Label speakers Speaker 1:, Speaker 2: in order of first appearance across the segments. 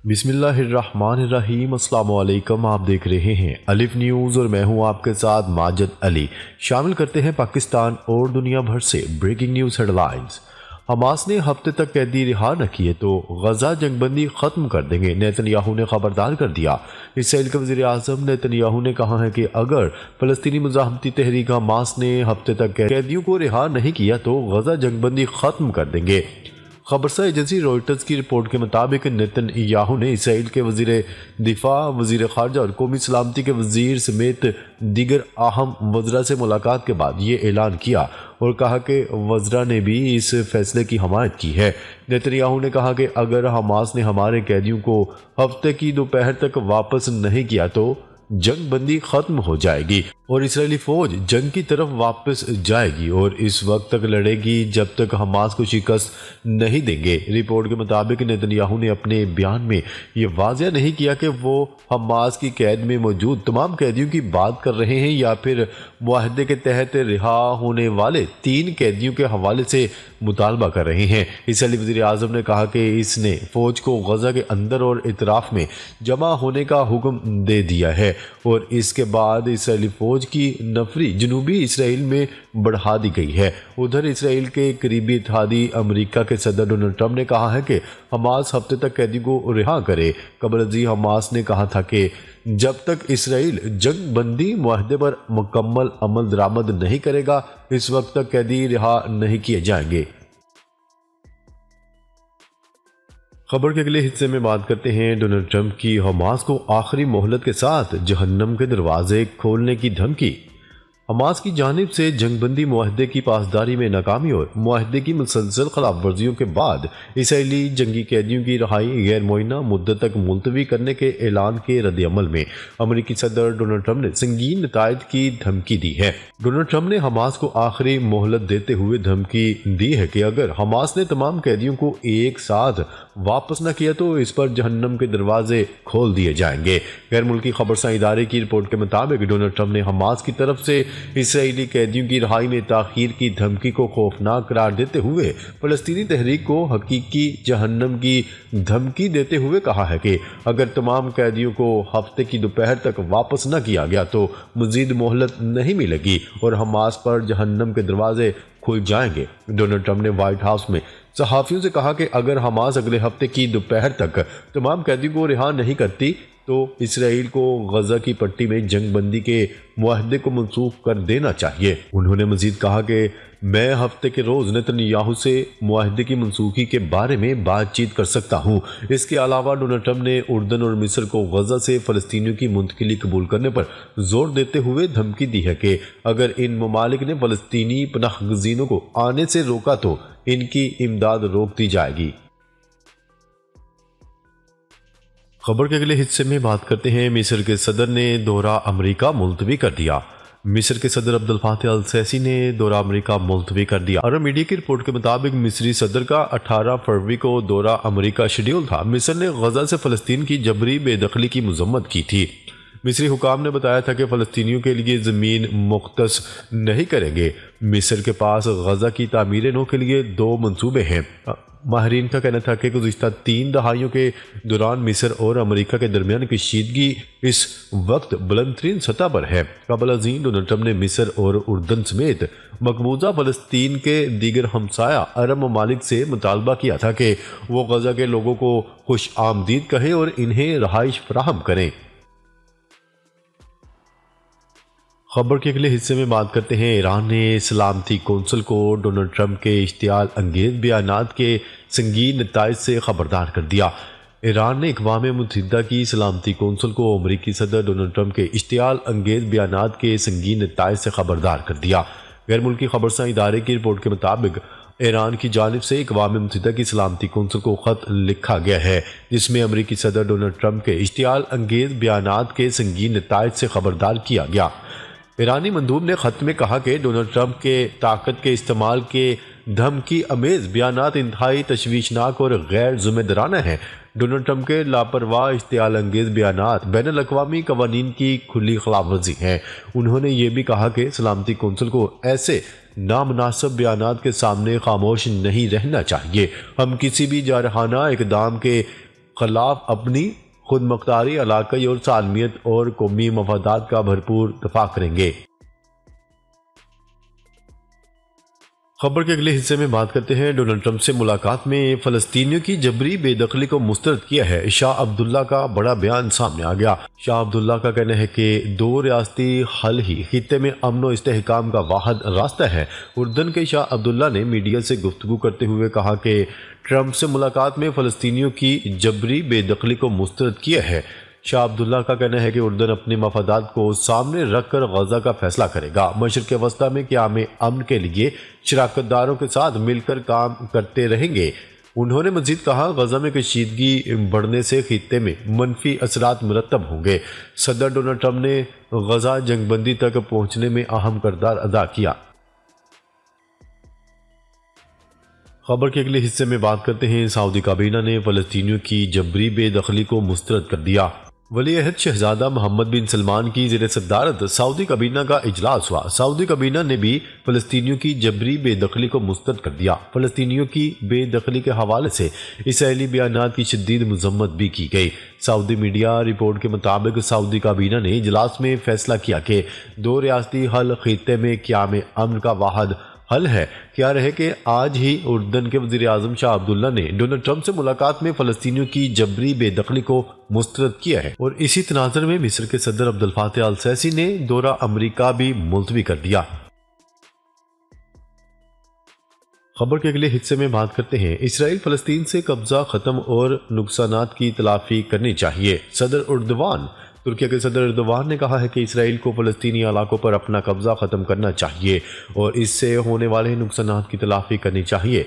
Speaker 1: बिस्मिल्लाहिर्रहमानिर्रहीम। अस्सलाम वालेकुम। आप देख रहे हैं अलिफ न्यूज़ और मैं हूं आपके साथ माजिद अली। शामिल करते हैं पाकिस्तान और दुनिया भर से ब्रेकिंग न्यूज़ हेडलाइंस। हमास ने हफ्ते तक कैदी रिहा न किए तो गजा जंगबंदी खत्म कर देंगे, नेतन्याहू ने खबरदार कर दिया। इसराइल के वज़ीर आज़म नेतन्याहू ने कहा है कि अगर फ़लस्तीनी मुज़ाहमती तहरीक हमास ने हफ्ते तक कैदियों को रिहा नहीं किया तो गजा जंगबंदी खत्म कर देंगे। खबरसा एजेंसी रॉयटर्स की रिपोर्ट के मुताबिक नेतन्याहू ने इसराइल के वजीर दिफा, वजीर खारजा और कौमी सलामती के वजीर समेत दीगर अहम वज़रा से मुलाकात के बाद ये ऐलान किया और कहा कि वज़रा ने भी इस फैसले की हमायत की है। नेतन्याहू ने कहा कि अगर हमास ने हमारे कैदियों को हफ्ते की दोपहर तक वापस नहीं किया तो जंग बंदी खत्म हो जाएगी और इसराइली फौज जंग की तरफ वापस जाएगी और इस वक्त तक लड़ेगी जब तक हमास को शिकस्त नहीं देंगे। रिपोर्ट के मुताबिक नेतन्याहू ने अपने बयान में ये वाज़ेह नहीं किया कि वो हमास की कैद में मौजूद तमाम कैदियों की बात कर रहे हैं या फिर मुआहदे के तहत रिहा होने वाले 3 कैदियों के हवाले से मुतालबा कर रहे हैं। इसराइली वज़ीर आज़म ने कहा कि इसने फौज को गजा के अंदर और इतराफ में जमा होने का हुक्म दे दिया है और इसके बाद इसराइली फौज की नफरी जनूबी इसराइल में बढ़ा दी गई है। उधर इसराइल के करीबी इत्तेहादी अमेरिका के सदर डोनाल्ड ट्रंप ने कहा है कि हमास हफ्ते तक कैदी को रिहा करे। कबल अजी हमास ने कहा था कि जब तक इसराइल जंग बंदी मुआहदे पर मुकम्मल अमल दरामद नहीं करेगा इस वक्त तक कैदी रिहा नहीं किए जाएंगे। खबर के अगले हिस्से में बात करते हैं डोनाल्ड ट्रंप की हमास को आखिरी मोहलत के साथ जहन्नम के दरवाजे खोलने की धमकी। हमास की जानिब से जंगबंदी मुआहदे की पासदारी में नाकामी और मुआहदे की मुसलसल खिलाफ वर्जियों के बाद इसराइली जंगी कैदियों की रहाई गैर मुअय्यना मुद्दत तक मुलतवी करने के ऐलान के रद्द-ए-अमल में अमरीकी सदर डोनाल्ड ट्रंप ने संगीन नतायज की धमकी दी है। डोनाल्ड ट्रंप ने हमास को आखिरी मोहलत देते हुए धमकी दी है कि अगर हमास ने तमाम कैदियों को एक साथ वापस न किया तो इस पर जहन्नम के दरवाजे खोल दिए जाएंगे। गैर मुल्की खबरसां इदारे की रिपोर्ट के मुताबिक डोनाल्ड ट्रंप ने हमास की तरफ से इसराइली कैदियों की रिहाई में ताखीर की धमकी को खौफनाक करार देते हुए फलस्तीनी तहरीक को हकीकी जहन्नम की धमकी देते हुए कहा है कि अगर तमाम कैदियों को हफ्ते की दोपहर तक वापस न किया गया तो मजीद मोहलत नहीं मिलेगी और हमास पर जहन्नम के दरवाजे खुल जाएंगे। डोनाल्ड ट्रंप ने व्हाइट हाउस में सहाफियों से कहा कि अगर हमास अगले हफ्ते की दोपहर तक तमाम कैदियों को रिहा नहीं करती तो इसराइल को गजा की पट्टी में जंग बंदी के मुआहदे को मनसूख कर देना चाहिए। उन्होंने मजीद कहा कि मैं हफ्ते के रोज नेतन्याहू से मुआहदे की मनसूखी के बारे में बातचीत कर सकता हूँ। इसके अलावा डोनाल्ड ट्रंप ने उर्दन और मिस्र को गजा से फलस्तीनियों की मुंतकिली कबूल करने पर जोर देते हुए धमकी दी है कि अगर इन ममालिक ने फलस्तीनी पनाहगज़ीनों को आने से रोका तो इनकी इमदाद रोक दी जाएगी। खबर के अगले हिस्से में बात करते हैं मिस्र के सदर ने दौरा अमेरिका मुलतवी कर दिया। मिस्र के सदर अब्दुल फातह अल सीसी ने दौरा अमेरिका मुलतवी कर दिया। अरब मीडिया की रिपोर्ट के मुताबिक मिस्री सदर का 18 फरवरी को दौरा अमेरिका शेड्यूल था। मिस्र ने गजा से फलस्तीन की जबरी बेदखली की मजम्मत की थी। मिस्री हुकाम ने बताया था कि फ़लस्तीनियों के लिए ज़मीन मुख्तस नहीं करेंगे। मिस्र के पास गजा की तामीर नौ के लिए 2 मंसूबे हैं। माहरीन का कहना था कि गुज़िश्ता 3 दहाइयों के दौरान मिस्र और अमेरिका के दरमियान कशीदगी इस वक्त बुलंदतरीन सतह पर है। कबल अज़ीम डोनाल्ड ट्रंप ने मिस्र और उर्दन समेत मकबूजा फ़लस्तीन के दीगर हमसाया अरब ममालिक से मुतालबा किया था कि वो गजा के लोगों को खुश आमदीद कहें और इन्हें रहाइश फराहम करें। खबर के अगले हिस्से में बात करते हैं ईरान ने सलामती कौंसिल को डोनाल्ड ट्रंप के इश्तियाल अंगेज बयानात के संगीन नताइज से खबरदार कर दिया। ईरान ने अक़वाम मुत्तहिदा की सलामती कौंसिल को अमरीकी सदर डोनाल्ड ट्रंप के इश्तियाल अंगेज बयानात के संगीन नताइज से खबरदार कर दिया। गैर मुल्की खबरसां इदारे की रिपोर्ट के मुताबिक ईरान की जानिब से अक़वाम मुत्तहिदा की सलामती कौंसिल को ख़त लिखा गया है जिसमें अमरीकी सदर डोनाल्ड ट्रंप के इश्तियाल अंगेज बयानात के संगीन नताइज से खबरदार किया गया। ईरानी मंदूब ने ख़त में कहा कि डोनाल्ड ट्रंप के ताकत के इस्तेमाल के धमकी अमेज़ बयानात इंतहाई तशवीशनाक और गैर ज़िम्मेदाराना है। डोनाल्ड ट्रंप के लापरवाह इश्तियाल अंगेज बयानात बैनुल अक़वामी कवानीन की खुली खिलाफ वर्जी हैं। उन्होंने ये भी कहा कि सलामती कौंसिल को ऐसे नामनासिब बयानात के सामने खामोश नहीं रहना चाहिए। हम किसी भी जारहाना इक़दाम के खिलाफ अपनी खुद मुख्तारी, इलाकाई और सालमियत और कौमी मफादात का भरपूर दफा करेंगे। खबर के अगले हिस्से में बात करते हैं डोनाल्ड ट्रंप से मुलाकात में फ़लस्तीनियों की जबरी बेदखली को मुस्तरद किया है। शाह अब्दुल्ला का बड़ा बयान सामने आ गया। शाह अब्दुल्ला का कहना है कि 2 रियासती हल ही खित्ते में अमन और इस्तेहकाम का वाहिद रास्ता है। उर्दन के शाह अब्दुल्ला ने मीडिया से गुफ्तगू करते हुए कहा कि ट्रंप से मुलाकात में फ़लस्तीनियों की जबरी बेदखली को मुस्तरद किया है। शाह अब्दुल्ला का कहना है कि उर्दन अपने मफादात को सामने रखकर गजा का फैसला करेगा। मशरिक़ वस्ता में क़याम अमन के लिए शराकतदारों के साथ मिलकर काम करते रहेंगे। उन्होंने मजीद कहा, गजा में कशीदगी बढ़ने से खित्ते में मनफी असरात मुरतब होंगे। सदर डोनाल्ड ट्रंप ने गजा जंगबंदी तक पहुँचने में अहम किरदार अदा किया। खबर के अगले हिस्से में बात करते हैं सऊदी काबीना ने फ़लस्तीनियों की जबरी बेदखली को मुस्तरद कर दिया। वली अहद शहजादा मोहम्मद बिन सलमान की ज़ेर सदारत सऊदी काबीना का इजलास हुआ। सऊदी काबीना ने भी फ़लस्तीनियों की जबरी बेदखली को मुस्तरद कर दिया। फ़लस्तीनियों की बेदखली के हवाले से इसराइली बयानात की शदीद मजम्मत भी की गई। सऊदी मीडिया रिपोर्ट के मुताबिक सऊदी काबीना ने इजलास में फैसला किया कि 2 रियासती हल खित्ते में क़याम अमन का वाहिद हल है। क्या रहे कि आज ही उर्दन के वज़ीर आज़म शाह अब्दुल्ला ने डोनाल्ड ट्रंप से मुलाकात में फ़लस्तीनियों की जबरी बेदखली को मुस्तरद किया है और इसी तनाज़ुर में मिस्र के सदर अब्दुल फातह अल सीसी ने दौरा अमरीका भी मुलतवी कर दिया। खबर के अगले हिस्से में बात करते हैं इसराइल फ़लस्तीन से कब्जा ख़त्म और नुकसानात की तलाफ़ी करनी चाहिए। सदर उर्दवान तुर्की के सदर एर्दोगान ने कहा है कि इसराइल को फ़लस्तीनी इलाकों पर अपना कब्जा ख़त्म करना चाहिए और इससे होने वाले नुकसानात की तलाफ़ी करनी चाहिए।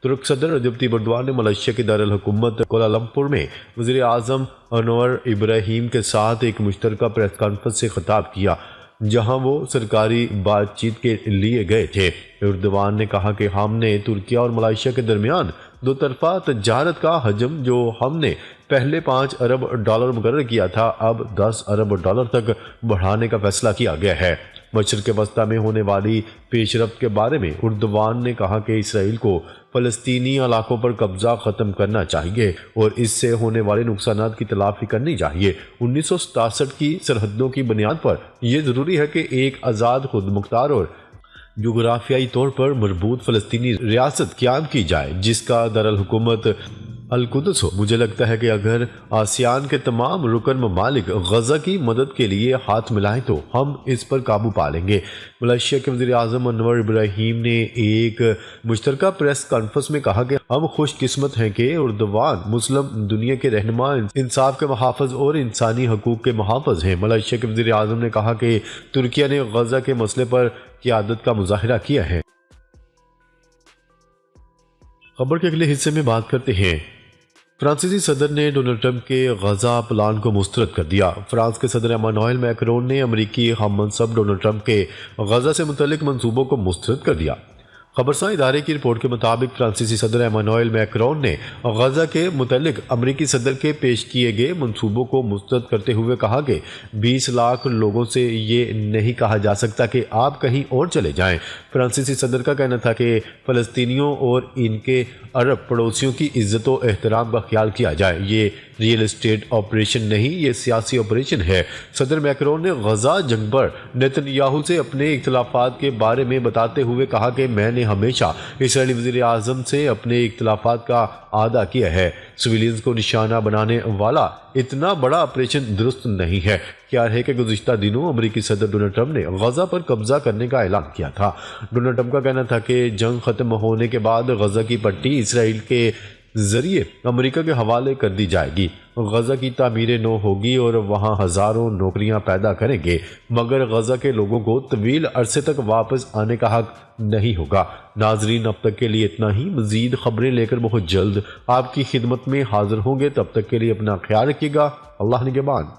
Speaker 1: तुर्क सदर रजब तय्यिप एर्दोगान ने मलेशिया के दारुल हुकूमत कोलालमपुर में वज़ीर आज़म अनवर इब्राहीम के साथ एक मुश्तरका प्रेस कॉन्फ्रेंस से खिताब किया, जहां वो सरकारी बातचीत के लिए गए थे। एर्दोगान ने कहा कि हमने तुर्की और मलेशिया के दरमियान 2 तरफ़ा तजारत का हजम जो हमने पहले $5 अरब मुकर्रर किया था, अब $10 अरब तक बढ़ाने का फैसला किया गया है। मशरिक़ वस्ता में होने वाली पेशरफ्त के बारे में एर्दोगान ने कहा कि इसराइल को फ़लस्तीनी इलाकों पर कब्जा ख़त्म करना चाहिए और इससे होने वाले नुकसानात की तलाफ़ी करनी चाहिए। 1967 की सरहदों की बुनियाद पर यह ज़रूरी है कि एक आज़ाद, खुद मुख्तार और जोग्राफियाई तौर पर मरबूत फ़लस्तीनी रियासत क़याम की जाए जिसका दारुल हुकूमत अल-कुद्स हो। मुझे लगता है कि अगर आसियान के तमाम रुकन ममालिक गजा की मदद के लिए हाथ मिलाएं तो हम इस पर काबू पा लेंगे। मलेशिया के वज़ीर आज़म अनवर इब्राहीम ने एक मुश्तरका प्रेस कॉन्फ्रेंस में कहा कि हम खुशकिस्मत हैं कि एर्दोगान मुस्लिम दुनिया के रहनुमा, इंसाफ के मुहाफ़िज़ और इंसानी हकूक़ के मुहाफ़िज़ हैं। मलेशिया के वज़ीर आज़म ने कहा कि तुर्की ने गजा के मसले पर क़यादत का मुज़ाहिरा किया है। खबर के अगले हिस्से में बात करते हैं फ्रांसीसी सदर ने डोनाल्ड ट्रंप के गजा प्लान को मुस्तरद कर दिया। फ्रांस के सदर इमानुएल मैक्रोन ने अमरीकी हममनसब डोनाल्ड ट्रंप के गजा से मुतल्लिक मंसूबों को मुस्तरद कर दिया। खबरसां इदारे की रिपोर्ट के मुताबिक फ्रांसीसी सदर इमानुएल मैक्रोन ने गजा के मुतल्लिक अमरीकी सदर के पेश किए गए मंसूबों को मुस्तरद करते हुए कहा कि 20 लाख लोगों से ये नहीं कहा जा सकता कि आप कहीं और चले जाएं। फ्रांसीसी सदर का कहना था कि फ़लस्तीनियों और इनके अरब पड़ोसियों की इज्जत व एहतराम का ख्याल किया जाए। ये रियल एस्टेट ऑपरेशन नहीं, ये सियासी ऑपरेशन है। सदर मैक्रोन ने गजा जंग पर नेतन्याहू से अपने इख्तलाफात के बारे में बताते हुए कहा कि मैंने हमेशा इसराइली वज़ीर आज़म से अपने इख्तलाफात का आदा किया है। सिविलियंस को निशाना बनाने वाला इतना बड़ा ऑपरेशन दुरुस्त नहीं है। क्या है कि गुज़िश्ता दिनों अमरीकी सदर डोनाल्ड ट्रंप ने गजा पर कब्जा करने का ऐलान किया था। डोनाल्ड ट्रंप का कहना था कि जंग खत्म होने के बाद गजा की पट्टी इसराइल के जरिए अमेरिका के हवाले कर दी जाएगी। गजा की तामीर नो होगी और वहाँ हज़ारों नौकरियाँ पैदा करेंगे, मगर गजा के लोगों को तवील अरसे तक वापस आने का हक नहीं होगा। नाजरीन, अब तक के लिए इतना ही। मज़ीद खबरें लेकर बहुत जल्द आपकी खिदमत में हाजिर होंगे। तब तक के लिए अपना ख्याल रखिएगा। अल्लाह निगहबान।